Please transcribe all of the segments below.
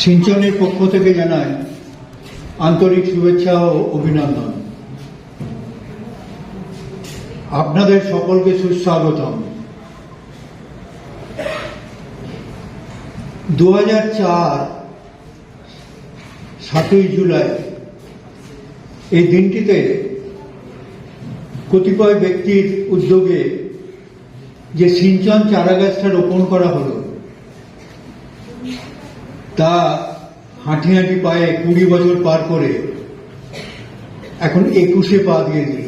সিঞ্চনের পক্ষ থেকে জানাই আন্তরিক শুভেচ্ছা ও অভিনন্দন। আপনাদের সকলকে সুস্বাগতম। 2004 7ই জুলাই এই দিনটিতে কতিপয় ব্যক্তির উদ্যোগে যে সিঞ্চন চারাগাছটা রোপণ করা হলো তা হাঁটি হাঁটি পায়ে 20 বছর পার করে এখন 21-এ পা দিয়ে দিল।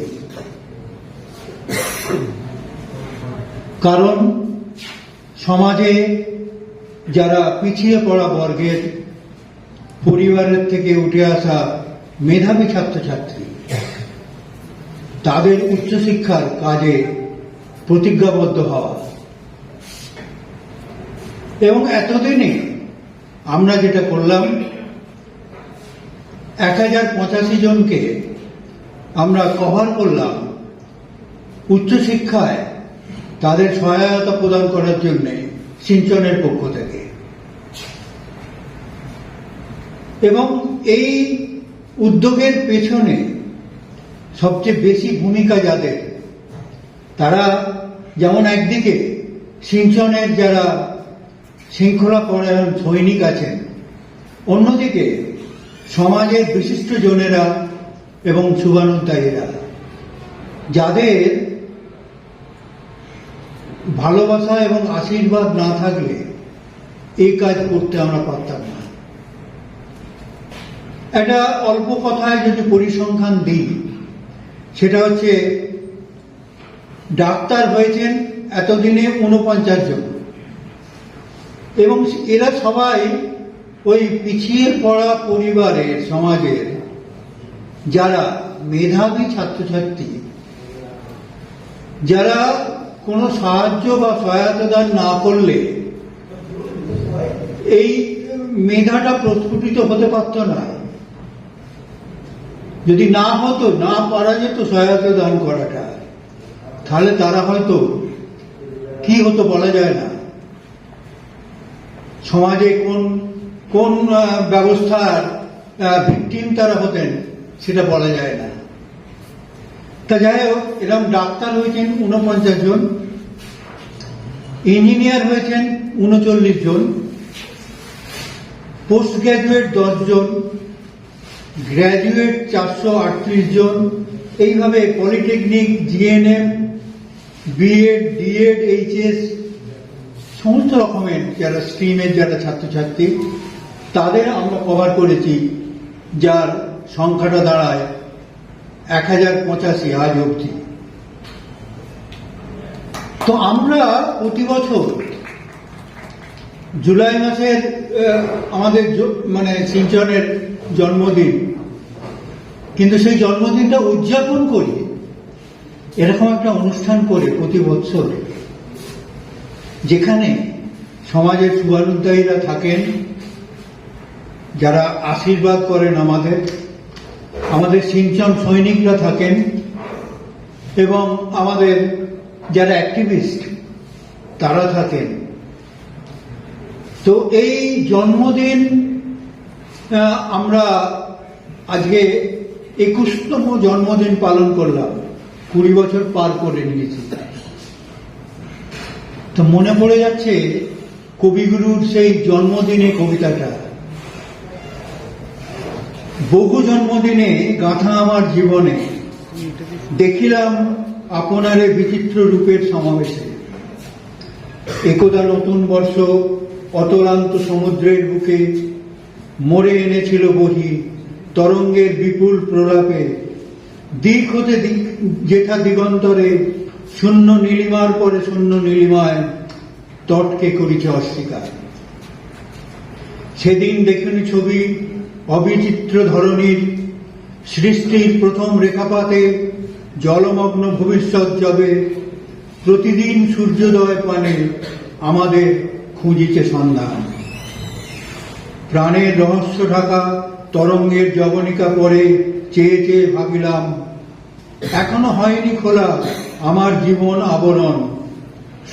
কারণ সমাজে যারা পিছিয়ে পড়া বর্গের পরিবারের থেকে উঠে আসা মেধাবী ছাত্রছাত্রী তাদের উচ্চশিক্ষার কাজে প্রতিজ্ঞাবদ্ধ হওয়া, এবং এতদিনে আমরা যেটা করলাম 1085 জনকে আমরা কভার করলাম উচ্চশিক্ষায় তাদের সহায়তা প্রদান করার জন্য সিঞ্চনের পক্ষ থেকে। এবং এই উদ্যোগের পেছনে সবচেয়ে বেশি ভূমিকা যাদের, তারা যেমন একদিকে সিঞ্চনের যারা শৃঙ্খলা পরায়ণ সৈনিক আছেন, অন্যদিকে সমাজের বিশিষ্ট জনেরা এবং শুভানুধ্যায়ীরা, যাদের ভালোবাসা এবং আশীর্বাদ না থাকলে এই কাজ করতে আমরা পারতাম না। একটা অল্প কথায় যদি পরিসংখ্যান দিই, সেটা হচ্ছে ডাক্তার হয়েছেন এতদিনে 49 জন, এবং এরা সবাই ওই পিছিয়ে পড়া পরিবারের, সমাজের যারা মেধাবী ছাত্রছাত্রী, যারা কোনো সাহায্য বা সহায়তা দান না করলে এই মেধাটা প্রস্ফুটিত হতে পারত না। যদি না হতো, না পারা যেত সহায়তা দান করাটা, তাহলে তারা হয়তো কি হতো বলা যায় না। সমাজে কোন কোন ব্যবস্থার ভিকটিম তারা হতেন সেটা বলা যায় না। তা যাই হোক, এরকম ডাক্তার হয়েছেন 49 জন, ইঞ্জিনিয়ার হয়েছেন 39 জন, পোস্ট গ্রাজুয়েট 10 জন, গ্রাজুয়েট 438 জন, এইভাবে polytechnic, GNM, BEd, DEd, HS সমস্ত রকমের যারা স্ট্রিমের যারা ছাত্রছাত্রী, তাদের আমরা কভার করেছি, যার সংখ্যাটা দাঁড়ায় 1085 আজ অবধি। তো আমরা প্রতি বছর জুলাই মাসের আমাদের মানে সিঞ্চনের জন্মদিন, কিন্তু সেই জন্মদিনটা উদযাপন করি এরকম একটা অনুষ্ঠান করে প্রতি বছর, যেখানে সমাজের শুভানুধ্যায়ীরা থাকেন, যারা আশীর্বাদ করেন আমাদের সিঞ্চন সৈনিকরা থাকেন, এবং আমাদের যারা অ্যাক্টিভিস্ট তারা থাকেন। তো এই জন্মদিন আমরা আজকে 21তম জন্মদিন পালন করলাম, 20 বছর পার করে নিয়েছি। তো মনে পড়ে যাচ্ছে কবিগুরুর সেই জন্মদিনে কবিতাটা, বহু জন্মদিনে গাঁথা আমার জীবনে, দেখিলাম আপনারে বিচিত্র রূপের সমাবেশে, একদা নতুন বর্ষ অতলান্ত সমুদ্রের বুকে মোড়ে এনেছিল বহি তরঙ্গের বিপুল প্রলাপে, দিক হতে যেথা দিগন্তরে শূন্য নীলিমার পরে শূন্য নীলিমায় তটকে করিছে অস্বীকার। সেদিন দেখিনি ছবি অবিচিত্র ধরনীর, সৃষ্টির প্রথম রেখাপাতে জলমগ্ন ভবিষ্যৎ জবে, প্রতিদিন সূর্যোদয় পানে আমাদের খুঁজিছে সন্ধান। প্রাণের রহস্য ঢাকা তরঙ্গের জবনিকা পরে চেয়ে চেয়ে ভাবিলাম, এখনো হয়নি খোলা আমার জীবন আবরণ,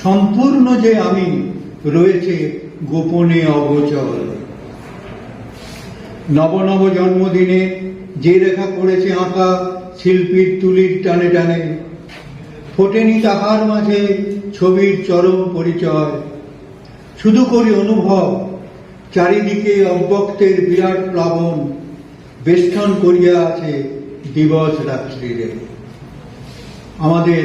সম্পূর্ণ যে আমি রয়েছে গোপনে অগোচর। নব নব জন্মদিনে যে রেখা পড়েছে আঁকা শিল্পীর তুলির টানে টানে, ফোটেনি তাহার মাঝে ছবির চরম পরিচয়। শুধু করি অনুভব চারিদিকে অব্যক্তের বিরাট প্লাবন বেষ্টন করিয়া আছে দিবস রাত্রিরে। আমাদের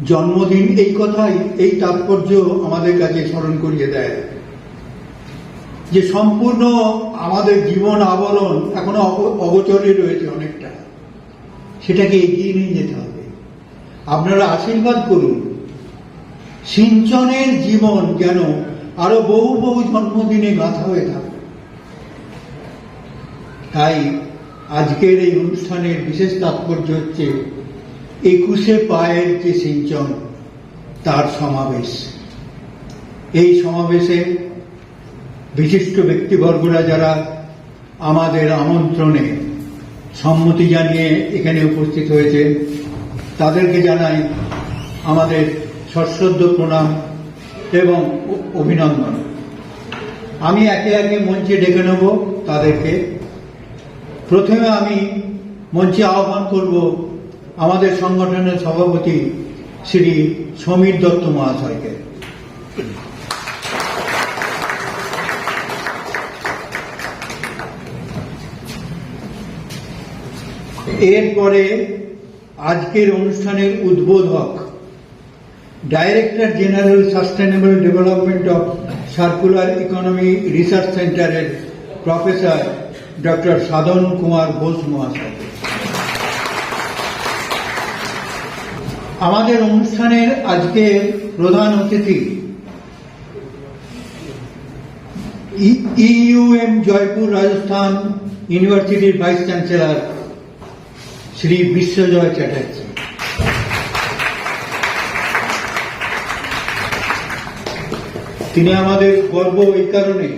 জন্মদিন এই কথাই, এই তাৎপর্য আমাদের কাছে স্মরণ করিয়ে দেয় যে সম্পূর্ণ আমাদের জীবন আবরণ এখনো অগোচরে রয়েছে অনেকটা, সেটাকে এগিয়ে নিয়ে যেতে হবে। আপনারা আশীর্বাদ করুন সিঞ্চনের জীবন যেন আরো বহু বহু জন্মদিনে গাঁথা হয়ে থাকে। তাই আজকের এই অনুষ্ঠানের বিশেষ তাৎপর্য হচ্ছে 21 পায়ের যে সিঞ্চন তার সমাবেশ। এই সমাবেশে বিশিষ্ট ব্যক্তিবর্গরা যারা আমাদের আমন্ত্রণে সম্মতি জানিয়ে এখানে উপস্থিত হয়েছে তাদেরকে জানাই আমাদের সশ্রদ্ধ প্রণাম এবং অভিনন্দন। আমি একে একে মঞ্চে ডেকে নেব তাদেরকে। প্রথমে আমি মঞ্চে আহ্বান করব আমাদের সংগঠনের সভাপতি শ্রী সমীর দত্ত মহাশয়কে। এরপরে আজকের অনুষ্ঠানের উদ্বোধক director general sustainable development of circular economy research সেন্টারের প্রফেসর ডক্টর সাধন কুমার ঘোষ মহাশয়। আমাদের অনুষ্ঠানের আজকের প্রধান অতিথি ইউএম জয়পুর রাজস্থান ইউনিভার্সিটির ভাইস চ্যান্সেলর শ্রী বিশ্বজয় চ্যাটার্জি। তিনি আমাদের গর্ব এই কারণে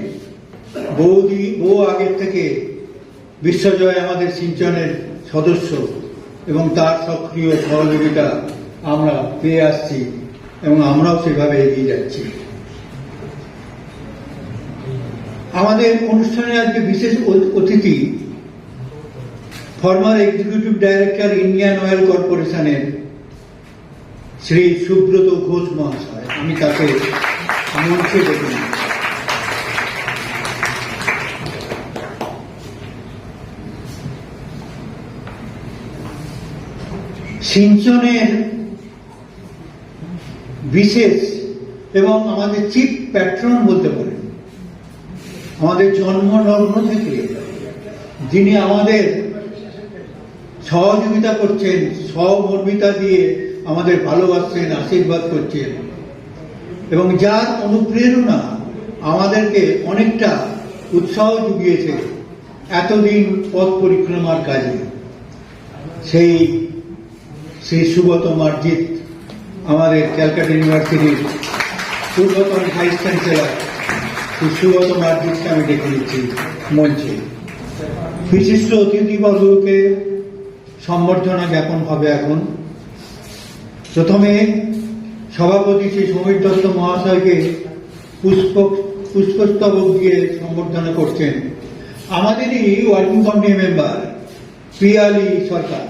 বহু আগের থেকে বিশ্বজয় আমাদের সিঞ্চনের সদস্য এবং তার সক্রিয় সহযোগিতা আমরা পেয়ে আসছি এবং আমরাও সেভাবে এগিয়ে যাচ্ছি। আমাদের অনুষ্ঠানে আজকে বিশেষ অতিথি former executive director Indian oil কর্পোরেশনের শ্রী সুব্রত ঘোষ মহাশয়। আমি তাকে মঞ্চে ডেকে নিই। সিঞ্চনের বিশেষ এবং আমাদের চিফ প্যাট্রন বলতে পারেন, আমাদের জন্মলগ্ন থেকে যিনি আমাদের সহযোগিতা করছেন, সহমর্মিতা দিয়ে আমাদের ভালোবাসছেন, আশীর্বাদ করছেন এবং যার অনুপ্রেরণা আমাদেরকে অনেকটা উৎসাহ জুগিয়েছে এতদিন পথ পরিক্রমার কাজে, সেই সুব্রত মার্জিত আমাদের ক্যালকাটা ইউনিভার্সিটির পূর্বতন ভাইস চ্যান্সেলর শ্রী সুব্রত মার্জিতকে আমি ডেকে নিচ্ছি মঞ্চে। বিশিষ্ট অতিথিবর্গকে সম্বর্ধনা জ্ঞাপন হবে এখন। প্রথমে সভাপতি শ্রী সমীর দত্ত মহাশয়কে পুষ্পস্তবক দিয়ে সম্বর্ধনা করছেন আমাদেরই ওয়ার্কিং কমিটি মেম্বার পিয়ালি সরকার।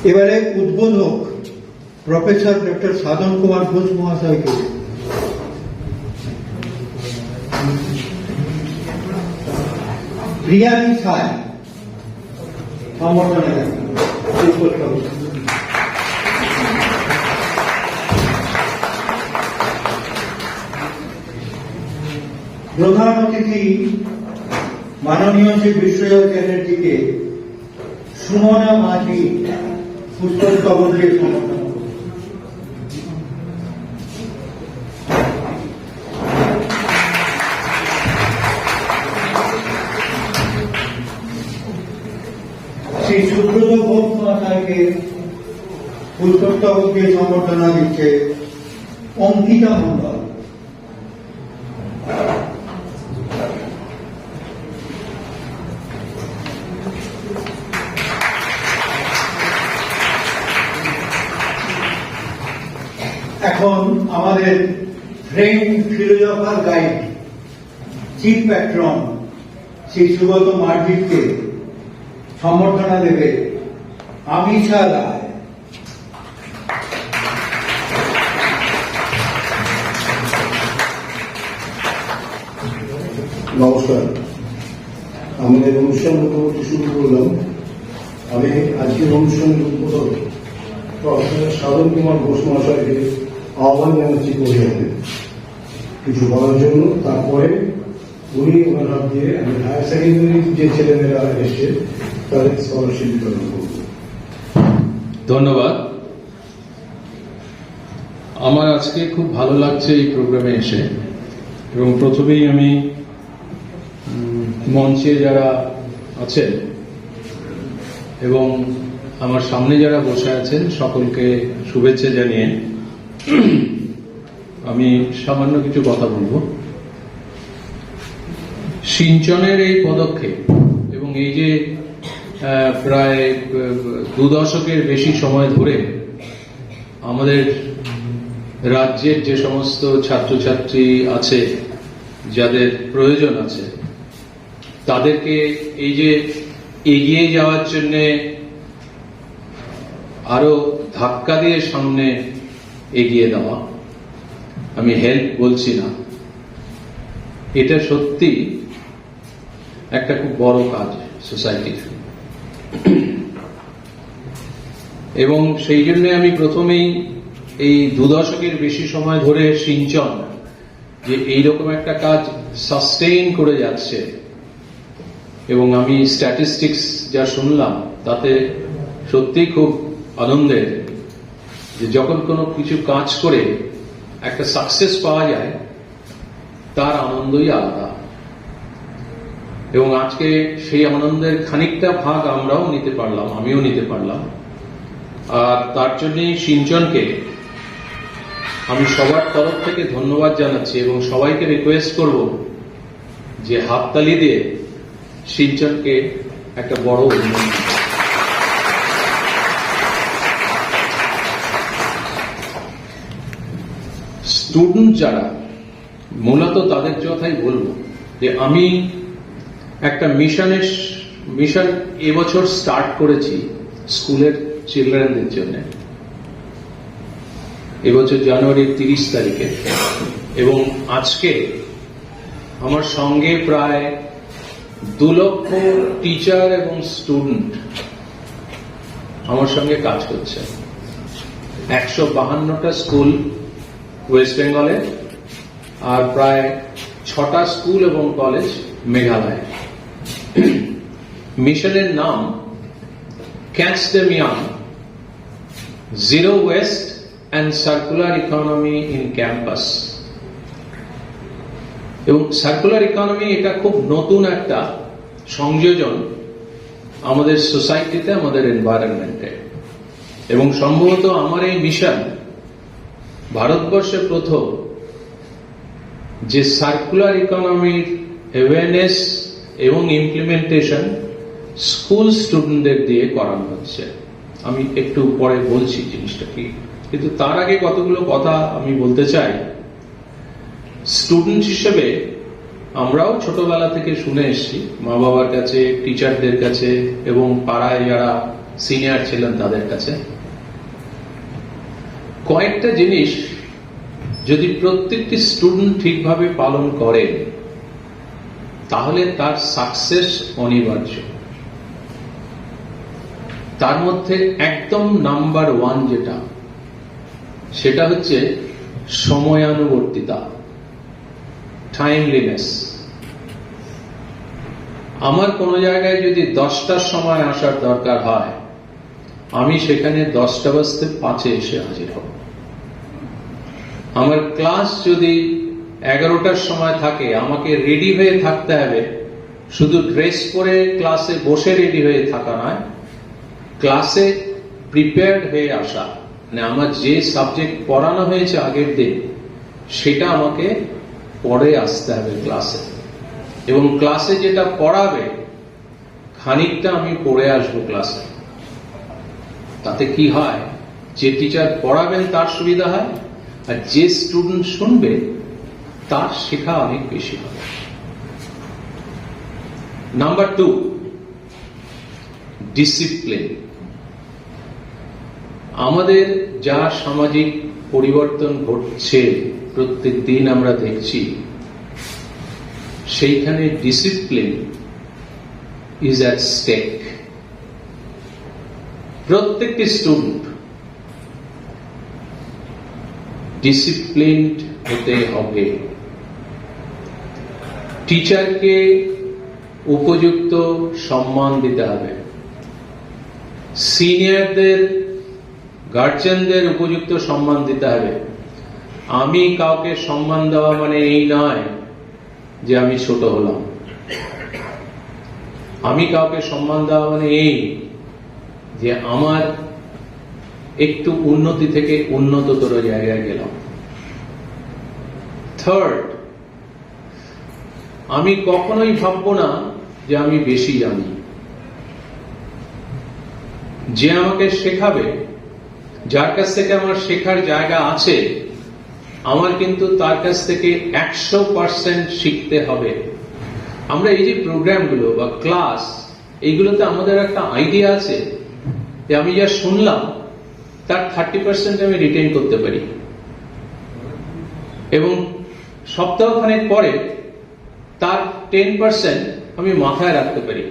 এবারে উদ্বোধক প্রফেসর ডক্টর সাধন কুমার ঘোষ মহাশয়কে প্রিয়ালি সায় সম্বর্ধনা প্রধান অতিথি মাননীয় শ্রী বিশ্বজয় চ্যাটার্জিকে সুমনা মাঝি পুষ্পস্তবক দিয়ে সম্বর্ধনা করব। শ্রী সুব্রত ঘোষ মহাশয়কে পুষ্পস্তবক দিয়ে সম্বর্ধনা দিচ্ছে অঙ্কিতা মন্ডল। এখন আমাদের friend philosopher guide chief patron Shri Subrata মার্জিতকে সম্বর্ধনা দেবে আমিষা রায়। নমস্কার, আমাদের অনুষ্ঠান মোটামুটি শুরু করলাম। আমি আজকের অনুষ্ঠানের উদ্বোধক প্রফেসর সাধন কুমার ঘোষ মহাশয়কে আহ্বান জানাচ্ছি পরিবারে কিছু বলার জন্য। তারপরে উনি ওনার হাত দিয়ে আমি হায়ার সেকেন্ডারির যে ছেলেমেয়েরা এসছে তাদের স্কলারশিপ বিতরণ করব। ধন্যবাদ। আমার আজকে খুব ভালো লাগছে এই প্রোগ্রামে এসে, এবং প্রথমেই আমি মঞ্চে যারা আছেন এবং আমার সামনে যারা বসে আছেন সকলকে শুভেচ্ছা জানিয়ে আমি সামান্য কিছু কথা বলবো। সিঞ্চনের এই পদক্ষেপ এবং এই যে প্রায় 2 দশকের বেশি সময় ধরে আমাদের রাজ্যের যে সমস্ত ছাত্রছাত্রী আছে যাদের প্রয়োজন আছে তাদেরকে এই যে এগিয়ে যাওয়ার জন্য আরো ধাক্কা দিয়ে সামনে এগিয়ে দেওয়া, আমি হেল্প বলছি না, এটা সত্যি একটা খুব বড় কাজ সোসাইটির। এবং সেই জন্য আমি প্রথমেই এই 2 দশকের বেশি সময় ধরে সিঞ্চন যে এইরকম একটা কাজ সাস্টেইন করে যাচ্ছে, এবং আমি স্ট্যাটিস্টিক্স যা শুনলাম তাতে সত্যি খুব আনন্দের যে যখন কোনো কিছু কাজ করে একটা সাকসেস পাওয়া যায় তার আনন্দই আলাদা। এবং আজকে সেই আনন্দের খানিকটা ভাগ আমরাও নিতে পারলাম, আমিও নিতে পারলাম। আর তার জন্যই সিঞ্চনকে আমি সবার তরফ থেকে ধন্যবাদ জানাচ্ছি এবং সবাইকে রিকোয়েস্ট করব যে হাততালি দিয়ে সিঞ্চনকে একটা বড় অভিনন্দন। স্টুডেন্ট যারা, মূলত তাদের কথাই বলবো যে আমি একটা মিশন এবছর স্টার্ট করেছি স্কুলের চিলড্রেনদের জন্য, এবছর জানুয়ারির 30 তারিখে। এবং আজকে আমার সঙ্গে প্রায় 2 লক্ষ টিচার এবং স্টুডেন্ট আমার সঙ্গে কাজ করছে। 152টা স্কুল ওয়েস্ট বেঙ্গলে, আর প্রায় 6টা স্কুল এবং কলেজ মেঘালয়ে। মিশনের নাম catch them young, zero West and circular economy in campus. এবং সার্কুলার ইকোনমি এটা খুব নতুন একটা সংযোজন আমাদের সোসাইটিতে, আমাদের এনভায়রনমেন্টে। এবং সম্ভবত আমার এই মিশন ভারতবর্ষে প্রথম যে সার্কুলার ইকোনমির অ্যাওয়ারনেস এবং ইমপ্লিমেন্টেশন স্কুল স্টুডেন্টদের দিয়ে করানো হচ্ছে। আমি একটু পরে বলছি জিনিসটা কি, কিন্তু তার আগে কতগুলো কথা আমি বলতে চাই। স্টুডেন্ট হিসেবে আমরাও ছোটবেলা থেকে শুনে এসেছি মা বাবার কাছে, টিচারদের কাছে এবং পাড়ায় যারা সিনিয়র ছিলেন তাদের কাছে, কয়েকটা জিনিস যদি প্রত্যেকটি স্টুডেন্ট ঠিকভাবে পালন করে তাহলে তার সাকসেস অনিবার্য। তার মধ্যে একদম নাম্বার 1 যেটা, সেটা হচ্ছে সময়ানুবর্তিতা, টাইমলিনেস। আমার কোনো জায়গায় যদি 10টার সময় আসার দরকার হয়, আমি সেখানে 10:05 এসে হাজির হব। আমার ক্লাস যদি 11টার সময় থাকে, আমাকে রেডি হয়ে থাকতে হবে। শুধু ড্রেস পরে ক্লাসে বসে রেডি হয়ে থাকা নয়, ক্লাসে প্রিপেয়ার্ড হয়ে আসা, মানে আমার যে সাবজেক্ট পড়ানো হয়েছে আগের দিন সেটা আমাকে পড়ে আসতে হবে ক্লাসে। এবং ক্লাসে যেটা পড়াবে খানিকটা আমি পড়ে আসবো ক্লাসে। তাতে কি হয়, যে টিচার পড়াবেন তার সুবিধা হয়, আর যে স্টুডেন্ট শুনবে তার শেখা অনেক বেশি হবে। Number 2, discipline. আমাদের যা সামাজিক পরিবর্তন ঘটছে প্রত্যেক দিন আমরা দেখছি, সেইখানে ডিসিপ্লিন ইজ অ্যাট স্টেক। প্রত্যেকটি স্টুডেন্ট ডিসিপ্লিনড হতে হবে। টিচারকে উপযুক্ত সম্মান দিতে হবে, সিনিয়রদের গার্জিয়ানদের উপযুক্ত সম্মান দিতে হবে। আমি কাউকে সম্মান দেওয়া মানে এই নয় যে আমি ছোট হলাম। আমি কাউকে সম্মান দেওয়া মানে এই যে আমার একটু উন্নতি থেকে উন্নততর জায়গায় গেলাম। থার্ড, আমি কখনোই ভাববো না যে আমি বেশি জানি। যে আমাকে শেখাবে, যার কাছ থেকে আমার শেখার জায়গা আছে, আমার কিন্তু তার কাছ থেকে 100% শিখতে হবে। আমরা এই যে প্রোগ্রামগুলো বা ক্লাস, এইগুলোতে আমাদের একটা আইডিয়া আছে যে আমি যা শুনলাম তার 30% আমি রিটেন করতে পারি, এবং সপ্তাহখানেক পরে তার 10% আমি মাথায় রাখতে পারি।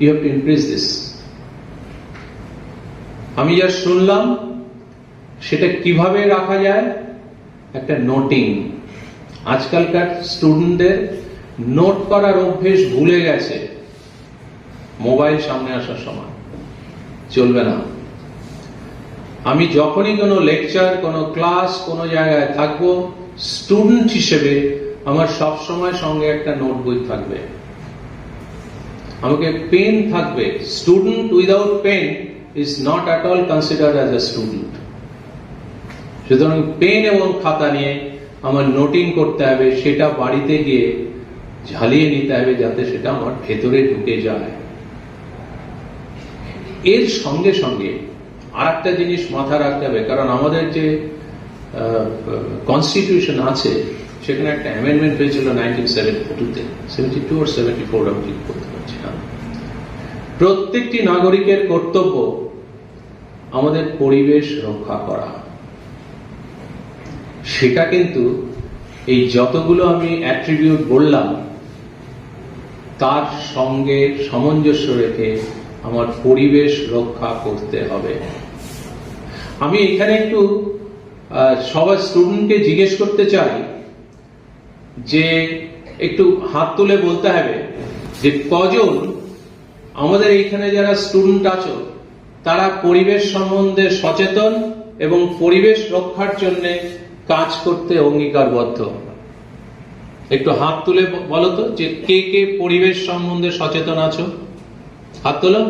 You have to increase this. আমি যা শুনলাম সেটা কিভাবে রাখা যায়, একটা নোটিং। আজকালকার স্টুডেন্টদের নোট করার অভ্যেস ভুলে গেছে। মোবাইল সামনে আসার সময় চলবে না। আমি যখনই কোনো লেকচার, কোনো ক্লাস, কোনো জায়গায় থাকবো, স্টুডেন্ট হিসেবে আমার সব সময় সঙ্গে একটা নোট বই থাকবে, আমাকে পেন থাকবে। Student without pen is not at all considered as a student. সুতরাং পেন এবং খাতা নিয়ে আমার নোটিং করতে হবে, সেটা বাড়িতে গিয়ে ঝালিয়ে নিতে হবে যাতে সেটা আমার ভেতরে ঢুকে যায়। এর সঙ্গে সঙ্গে আর একটা জিনিস মাথা রাখতে হবে, কারণ আমাদের যে কনস্টিটিউশন আছে সেখানে একটা অ্যামেন্ডমেন্ট হয়েছিল 1972-তে, 72 or 74 আমি ঠিক করতে পারছি না। প্রত্যেকটি নাগরিকের কর্তব্য আমাদের পরিবেশ রক্ষা করা। সেটা কিন্তু এই যতগুলো আমি অ্যাট্রিবিউট বললাম তার সঙ্গে সামঞ্জস্য রেখে আমার পরিবেশ রক্ষা করতে হবে। আমি এখানে একটু সবার স্টুডেন্টকে জিজ্ঞেস করতে চাই যে একটু হাত তুলে বলতে হবে যে কজন আমাদের এইখানে যারা স্টুডেন্ট আছো তারা পরিবেশ সম্বন্ধে সচেতন এবং পরিবেশ রক্ষার জন্য কাজ করতে অঙ্গীকারবদ্ধ। একটু হাত তুলে বলো তো যে কে কে পরিবেশ সম্বন্ধে সচেতন আছো, হাত তোলো।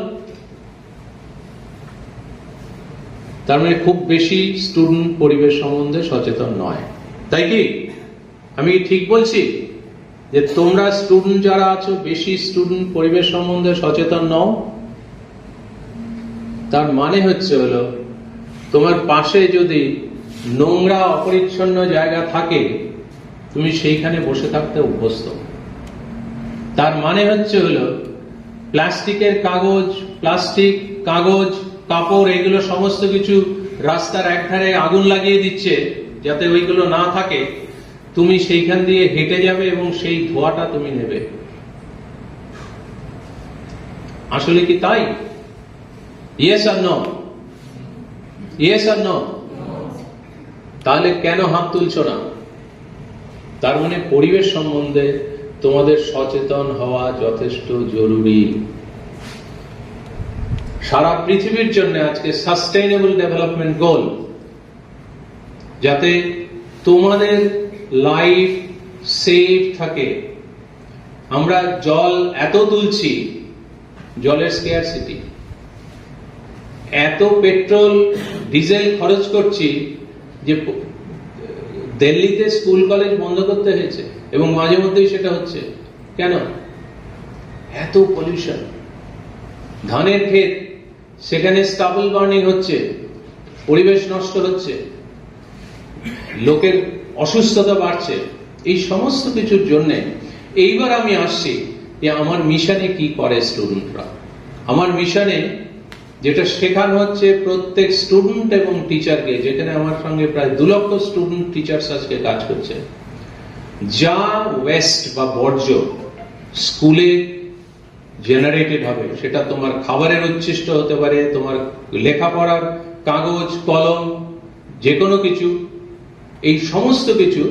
তার মানে খুব বেশি স্টুডেন্ট পরিবেশ সম্বন্ধে সচেতন নয়, তাই কি? আমি কি ঠিক বলছি যে তোমরা স্টুডেন্ট যারা আছো বেশি স্টুডেন্ট পরিবেশ সম্বন্ধে সচেতন নও? তার মানে হচ্ছে হলো তোমার পাশে যদি নোংরা অপরিচ্ছন্ন জায়গা থাকে তুমি সেইখানে বসে থাকতে অভ্যস্ত। তার মানে হচ্ছে হলো প্লাস্টিকের কাগজ, প্লাস্টিক, কাগজ, কাপড়, এগুলো সমস্ত কিছু রাস্তার একধারে আগুন লাগিয়ে দিচ্ছে যাতে ওইগুলো না থাকে। তুমি সেইখান দিয়ে হেঁটে যাবে এবং সেই ধোঁয়াটা তুমি নেবে। আসলে কি তাই? ইয়েস আর নো? ইয়েস আর নো? তাহলে কেন হাত তুলছো না? তার মানে পরিবেশ সম্বন্ধে তোমাদের সচেতন হওয়া যথেষ্ট জরুরি। সারা পৃথিবীর জন্য আজকে সাস্টেইনেবল ডেভেলপমেন্ট গোল, যাতে তোমাদের লাইফ সেফ থাকে। আমরা জল এত তুলছি, জলের স্কেয়ারসিটি, এত পেট্রোল ডিজেল খরচ করছি যে দিল্লিতে স্কুল কলেজ বন্ধ করতে হয়েছে এবং মাঝে মধ্যেই সেটা হচ্ছে। কেন? এত পলিউশন। ধানের ক্ষেত, সেখানে স্টাবল বার্নিং হচ্ছে, পরিবেশ নষ্ট হচ্ছে। লোকের অসুস্থতা বাড়ছে, এই সমস্ত কিছুর জন্য এইবার আমি আসছি যে আমার মিশনে কি করে স্টুডেন্টরা। আমার মিশনে যেটা শেখানো হচ্ছে প্রত্যেক স্টুডেন্ট এবং টিচারকে, যেখানে আমার সঙ্গে প্রায় 2 লক্ষ স্টুডেন্ট টিচার্স আজকে কাজ করছে, যা ওয়েস্ট বা বর্জ্য স্কুলে জেনারেটেড হবে, সেটা তোমার খাবারের উচ্ছিষ্ট হতে পারে, তোমার লেখাপড়ার কাগজ কলম যে কোনো কিছু, এই সমস্ত কিছু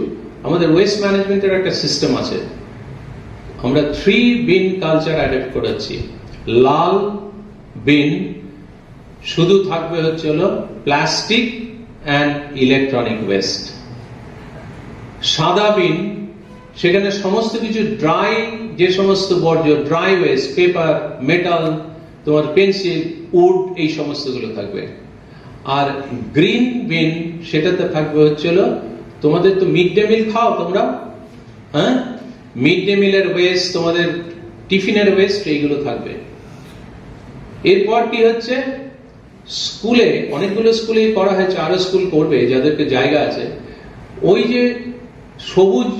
আমাদের ওয়েস্ট ম্যানেজমেন্টের একটা সিস্টেম আছে। আমরা 3 বিন কালচার অ্যাডপ্ট করেছি। লাল বিন শুধু থাকবে হচ্ছে হলো প্লাস্টিক অ্যান্ড ইলেকট্রনিক ওয়েস্ট। সাদা বিন, সেখানে সমস্ত কিছু ড্রাই, যে সমস্ত বর্জ্য ড্রাই ওয়েস্ট, পেপার, মেটাল, তোমার পেন্সিল, উড, এই সমস্তগুলো থাকবে। আর গ্রিন বিন, সেটাতে থাকবে হচ্ছে হলো তোমাদের তো মিড ডে মিল খাও তোমরা, হ্যাঁ, মিড ডে মিলের ওয়েস্ট, তোমাদের টিফিনের ওয়েস্ট, এইগুলো থাকবে। এরপর কি হচ্ছে, স্কুলে অনেকগুলো স্কুলে করা হয়েছে, আরো স্কুল করবে যাদেরকে জায়গা আছে, ওই যে সবুজ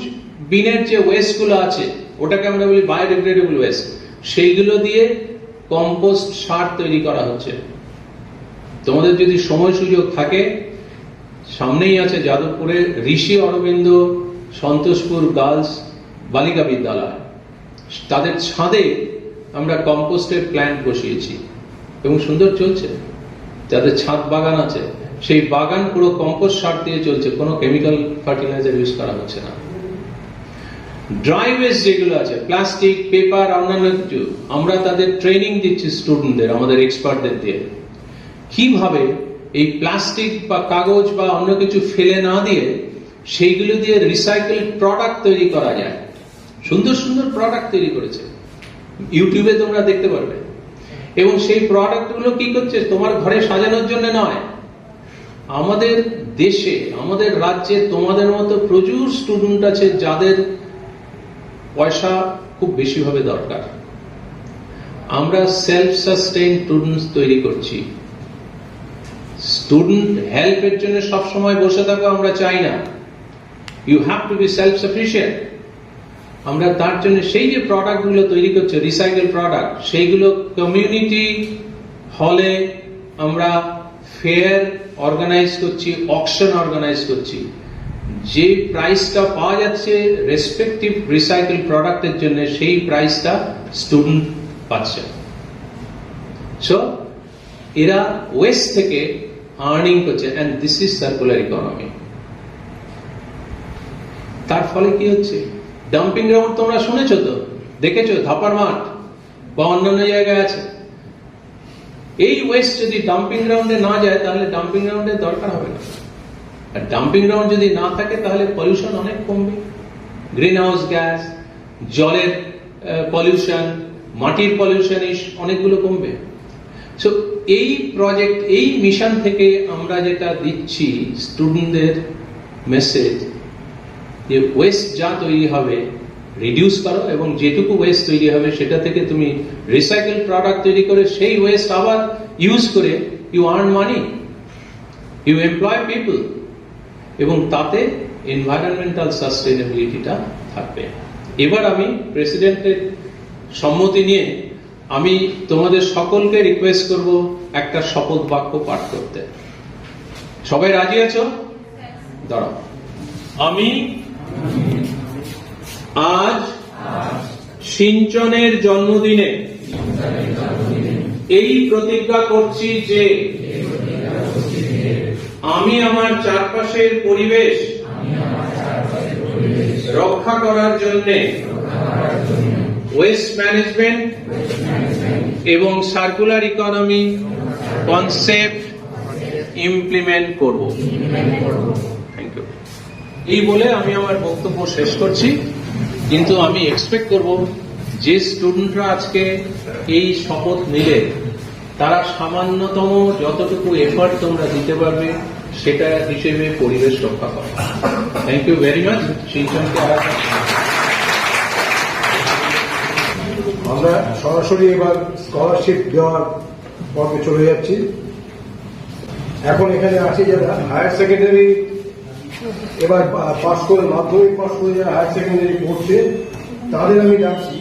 বিনের যে ওয়েস্ট গুলো আছে, ওটাকে আমরা বলি বায়োডিগ্রেডেবল ওয়েস্ট, সেইগুলো দিয়ে কম্পোস্ট সার তৈরি করা হচ্ছে। তোমাদের যদি সময় সুযোগ থাকে, সামনেই আছে যাদবপুরে ঋষি অরবিন্দ সন্তোষপুর গার্লস বালিকা বিদ্যালয়, তাদের ছাদে আমরা কম্পোস্টের প্ল্যান্ট বসিয়েছি এবং সুন্দর চলছে। যাদের ছাদ বাগান আছে, সেই বাগান পুরো কম্পোস্ট সার দিয়ে চলছে, কোনো কেমিক্যাল ফার্টিলাইজার ইউজ করা হচ্ছে না। ড্রাই ওয়েস্ট যেগুলো আছে, প্লাস্টিক, পেপার, অন্যান্য কিছু, আমরা তাদের ট্রেনিং দিচ্ছি স্টুডেন্টদের, আমাদের এক্সপার্টদের দিয়ে, কিভাবে এই প্লাস্টিক বা কাগজ বা অন্য কিছু ফেলে না দিয়ে সেইগুলো দিয়ে রিসাইকেল প্রোডাক্ট তৈরি করা যায়। সুন্দর সুন্দর প্রোডাক্ট তৈরি করেছে, ইউটিউবে তোমরা দেখতে পারবে। এবং সেই প্রোডাক্টগুলো কি করছে, তোমার ঘরে সাজানোর জন্য নয়, আমাদের দেশে, আমাদের রাজ্যে তোমাদের মতো প্রচুর স্টুডেন্ট আছে যাদের পয়সা খুব বেশি ভাবে দরকার। আমরা সেলফ সাস্টেইন স্টুডেন্টস তৈরি করছি। স্টুডেন্ট হেল্পের জন্য সবসময় বসে থাকো আমরা চাই না। You have to be self sufficient. আমরা তার জন্য সেই যে প্রোডাক্টগুলো তৈরি করছে, রিসাইকেল প্রোডাক্ট, সেইগুলো কমিউনিটি হলে আমরা ফেয়ার অর্গানাইজ করছি, অকশন অর্গানাইজ করছি। যে প্রাইসটা পাওয়া যাচ্ছে রেসপেক্টিভ রিসাইকেল প্রোডাক্টের জন্য, সেই প্রাইসটা স্টুডেন্ট পাচ্ছে। সো এরা ওয়েস্ট থেকে আর্নিং করছে, and this is circular economy. তার ফলে কি হচ্ছে, ডাম্পিং গ্রাউন্ড তোমরা শুনেছো তো, দেখেছো, ধাপার মাঠ বা অন্যান্য জায়গায় আছে। এই ওয়েস্ট যদি ডাম্পিং গ্রাউন্ডে না যায়, তাহলে ডাম্পিং গ্রাউন্ডের দরকার হবে না। আর ডাম্পিং গ্রাউন্ড যদি না থাকে, তাহলে পলিউশন অনেক কমবে। গ্রিন হাউস গ্যাস, জলের পলিউশন, মাটির পলিউশন, এই অনেকগুলো কমবে। সো এই প্রজেক্ট, এই মিশন থেকে আমরা যেটা দিচ্ছি স্টুডেন্টদের মেসেজ, যে ওয়েস্ট যা তৈরি হবে রিডিউস করো, এবং যেটুকু ওয়েস্ট তৈরি হবে সেটা থেকে তুমি রিসাইকেল প্রোডাক্ট তৈরি করে সেই ওয়েস্ট আবার ইউজ করে you earn money, you employ people, এবং তাতে এনভায়রনমেন্টাল সাস্টেইনেবিলিটিটা থাকবে। এবার আমি প্রেসিডেন্টের সম্মতি নিয়ে আমি তোমাদের সকলকে রিকোয়েস্ট করব একটা শপথ বাক্য পাঠ করতে। সবাই রাজি আছো? দাঁড়াও। আমি আজ সিঞ্চনের জন্মদিনে এই প্রতিজ্ঞা করছি যে আমি আমার চারপাশের পরিবেশ রক্ষা করার জন্য ওয়েস্ট ম্যানেজমেন্ট এবং সার্কুলার ইকোনমি কনসেপ্ট ইমপ্লিমেন্ট করব। Thank you. এই বলে আমি আমার বক্তব্য শেষ করছি, কিন্তু আমি এক্সপেক্ট করব যে স্টুডেন্টরা আজকে এই শপথ নিলে তারা সামান্যতম যতটুকু এফর্ট তোমরা দিতে পারবে সেটা হিসেবে পরিবেশ রক্ষা করা। Thank you very much. সিঞ্চনকে আমরা সরাসরি এবার স্কলারশিপ দেওয়ার পর্বে চলে যাচ্ছি। এখন এখানে আছে যারা হায়ার সেকেন্ডারি এবার পাস করে মাধ্যমিক পাস করে যারা হায়ার সেকেন্ডারি পড়ছে তাদের আমি ডাকছি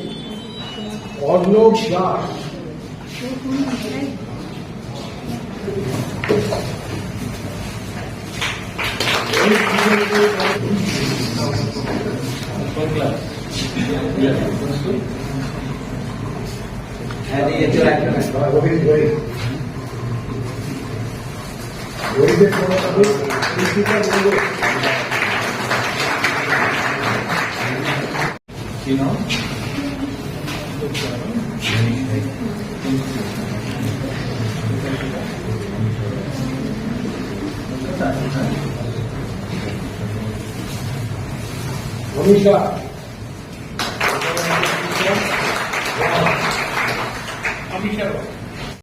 অর্ণব দাস। অমিশা